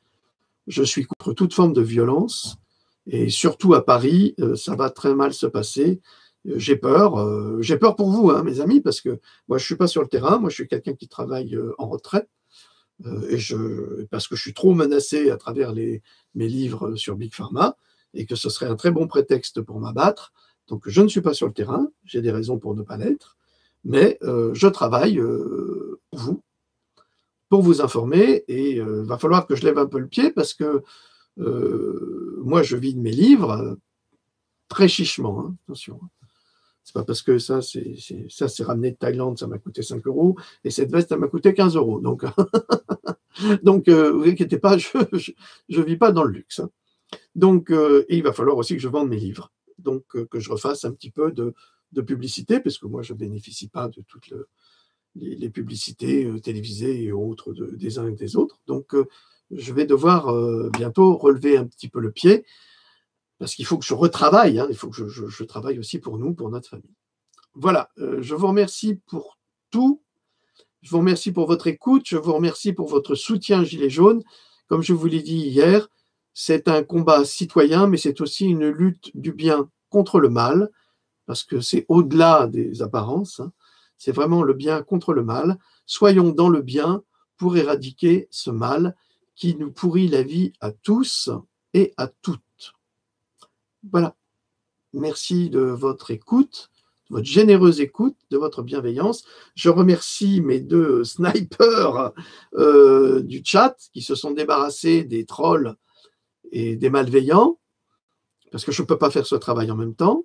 Je suis contre toute forme de violence et surtout à Paris, ça va très mal se passer. J'ai peur pour vous, hein, mes amis, parce que moi, je ne suis pas sur le terrain. Moi, je suis quelqu'un qui travaille en retraite parce que je suis trop menacé à travers mes livres sur Big Pharma et que ce serait un très bon prétexte pour m'abattre. Donc, je ne suis pas sur le terrain. J'ai des raisons pour ne pas l'être. Mais je travaille pour vous informer et il va falloir que je lève un peu le pied parce que moi, je vis de mes livres très chichement, hein, attention. C'est pas parce que ça, c'est ramené de Thaïlande, ça m'a coûté 5 € et cette veste, ça m'a coûté 15 €. Donc, vous inquiétez pas, je vis pas dans le luxe. Hein. Donc, et il va falloir aussi que je vende mes livres. Donc, que je refasse un petit peu de publicité, parce que moi, je ne bénéficie pas de toutes les publicités télévisées et autres des uns et des autres. Donc, je vais devoir bientôt relever un petit peu le pied, parce qu'il faut que je retravaille, hein, il faut que je travaille aussi pour nous, pour notre famille. Voilà, je vous remercie pour tout. Je vous remercie pour votre écoute, je vous remercie pour votre soutien Gilets jaunes. Comme je vous l'ai dit hier, c'est un combat citoyen, mais c'est aussi une lutte du bien contre le mal, parce que c'est au-delà des apparences, hein. C'est vraiment le bien contre le mal. Soyons dans le bien pour éradiquer ce mal qui nous pourrit la vie à tous et à toutes. Voilà. Merci de votre écoute, de votre généreuse écoute, de votre bienveillance. Je remercie mes 2 snipers du chat qui se sont débarrassés des trolls et des malveillants, parce que je ne peux pas faire ce travail en même temps.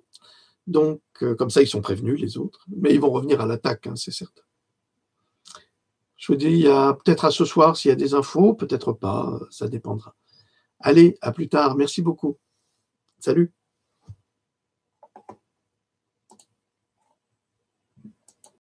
Donc, comme ça, ils sont prévenus, les autres. Mais ils vont revenir à l'attaque, hein, c'est certain. Je vous dis peut-être à ce soir s'il y a des infos, peut-être pas, ça dépendra. Allez, à plus tard. Merci beaucoup. Salut.